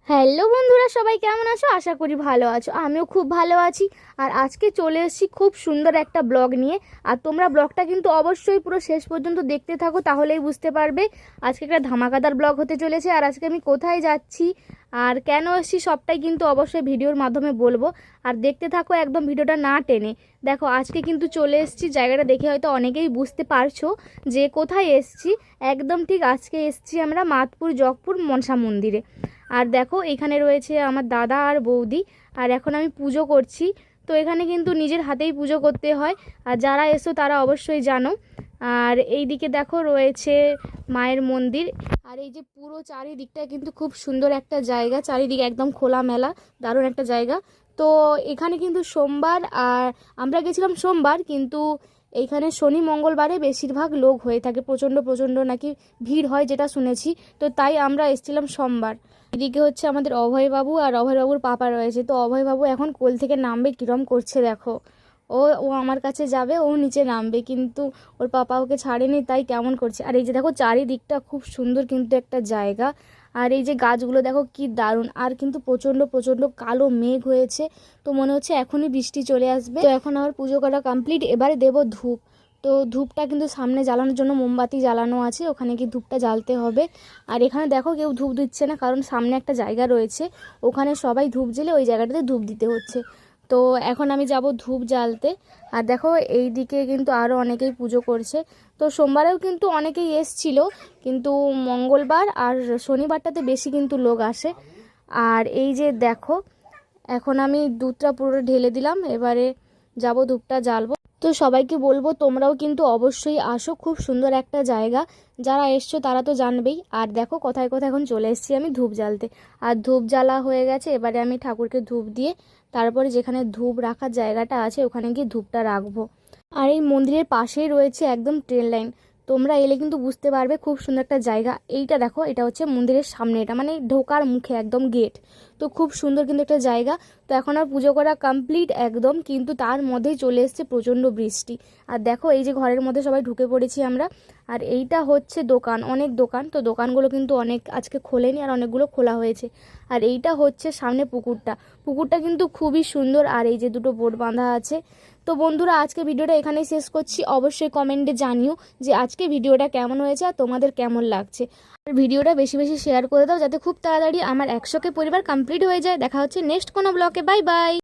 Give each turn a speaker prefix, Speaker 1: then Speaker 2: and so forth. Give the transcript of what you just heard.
Speaker 1: Hello বন্ধুরা, সবাই কেমন আছো? আশা করি ভালো আছো। আমিও খুব ভালো আছি। আর আজকে চলে এসেছি খুব সুন্দর একটা ব্লগ নিয়ে। আর তোমরা ব্লগটা কিন্তু অবশ্যই পুরো শেষ পর্যন্ত দেখতে থাকো, তাহলেই বুঝতে পারবে আজকে একটা ধামাকাদার ব্লগ হতে চলেছে। আর আজকে আমি কোথায় যাচ্ছি আর কেন এসেছি সবটাই কিন্তু অবশ্যই ভিডিওর মাধ্যমে বলবো। আর দেখতে থাকো একদম ভিডিওটা না টেনে। দেখো আজকে কিন্তু চলে এসেছি, জায়গাটা দেখে হয়তো অনেকেই বুঝতে পারছো যে কোথায় এসেছি। একদম ঠিক আজকে এসেছি আমরা মাতপুর জগপুর মনসা মন্দিরে। আর দেখো এখানে রয়েছে আমার দাদা আর বৌদি। আর এখন আমি পুজো করছি। তো এখানে কিন্তু নিজের হাতেই পুজো করতে হয়, আর যারা এসো তারা অবশ্যই জানো। আর এই দিকে দেখো রয়েছে মায়ের মন্দির। আর এই যে পুরো চারিদিকটা কিন্তু খুব সুন্দর একটা জায়গা, চারিদিকে একদম খোলামেলা, দারুণ একটা জায়গা। তো এখানে কিন্তু সোমবার, আর আমরা গেছিলাম সোমবার, কিন্তু এইখানে শনি মঙ্গলবারে বেশিরভাগ লোক হয়ে থাকে, প্রচণ্ড প্রচণ্ড নাকি ভিড় হয় যেটা শুনেছি। তো তাই আমরা এসেছিলাম সোমবার। এদিকে হচ্ছে আমাদের অভয়বাবু, আর অভয়বাবুর পাপা রয়েছে। তো অভয়বাবু এখন কোল থেকে নামবে, কিরম করছে দেখো। ও ও আমার কাছে যাবে, ও নিচে নামবে, কিন্তু ওর পাপা ওকে ছাড়েনি, তাই কেমন করছে। আর এই যে দেখো চারিদিকটা খুব সুন্দর কিন্তু একটা জায়গা। আর এই যে গাছগুলো দেখো কি দারুণ। আর কিন্তু প্রচণ্ড প্রচণ্ড কালো মেঘ হয়েছে, তো মনে হচ্ছে এখনই বৃষ্টি চলে আসবে। তো এখন আমার পুজো করা কমপ্লিট, এবারে দেবো ধূপ। তো ধূপটা কিন্তু সামনে জ্বালানোর জন্য মোমবাতি জ্বালানো আছে, ওখানে কি ধূপটা জ্বালতে হবে। আর এখানে দেখো কেউ ধূপ দিচ্ছে না, কারণ সামনে একটা জায়গা রয়েছে, ওখানে সবাই ধূপ জ্বেলে ওই জায়গাটাতে ধূপ দিতে হচ্ছে। তো এখন আমি যাব ধূপ জ্বালতে। আর দেখো এই দিকে কিন্তু আরও অনেকেই পুজো করছে। তো সোমবারেও কিন্তু অনেকেই এসছিল, কিন্তু মঙ্গলবার আর শনিবারটাতে বেশি কিন্তু লোক আসে। আর এই যে দেখো এখন আমি দুধটা পুরো ঢেলে দিলাম, এবারে যাব ধূপটা জ্বালবো। তো সবাইকে বলবো তোমরাও কিন্তু অবশ্যই আসো, খুব সুন্দর একটা জায়গা। যারা এসছো তারা তো জানবেই। আর দেখো কোথায় কোথায় এখন চলে এসেছি আমি ধূপ জ্বালতে। আর ধূপ জ্বালা হয়ে গেছে, এবারে আমি ঠাকুরকে ধূপ দিয়ে তারপরে যেখানে ধূপ রাখার জায়গাটা আছে ওখানে গিয়ে ধূপটা রাখবো। আর এই মন্দিরের পাশেই রয়েছে একদম ট্রেন লাইন, তোমরা এলে কিন্তু বুঝতে পারবে খুব সুন্দর একটা জায়গা। এইটা দেখো, এটা হচ্ছে মন্দিরের সামনে, এটা মানে ঢোকার মুখে একদম গেট। তো খুব সুন্দর কিন্তু একটা জায়গা। তো এখন আর পুজো করা কমপ্লিট একদম, কিন্তু তার মধ্যেই চলে এসছে প্রচণ্ড বৃষ্টি। আর দেখো এই যে ঘরের মধ্যে সবাই ঢুকে পড়েছি আমরা। আর এইটা হচ্ছে দোকান, অনেক দোকান। তো দোকানগুলো কিন্তু অনেক আজকে খোলেনি, আর অনেকগুলো খোলা হয়েছে। আর এইটা হচ্ছে সামনে পুকুরটা, পুকুরটা কিন্তু খুবই সুন্দর। আর এই যে দুটো বোট বাঁধা আছে। তো বন্ধুরা আজকে ভিডিওটা এখানেই শেষ করছি। অবশ্যই কমেন্টে জানিও যে আজকে ভিডিওটা কেমন হয়েছে আর তোমাদের কেমন লাগছে। আর ভিডিওটা বেশি বেশি শেয়ার করে দাও, যাতে খুব তাড়াতাড়ি আমার 100K পরিবার কমপ্লিট হয়ে যায়। দেখা হচ্ছে নেক্সট কোনো ব্লগে। Bye bye.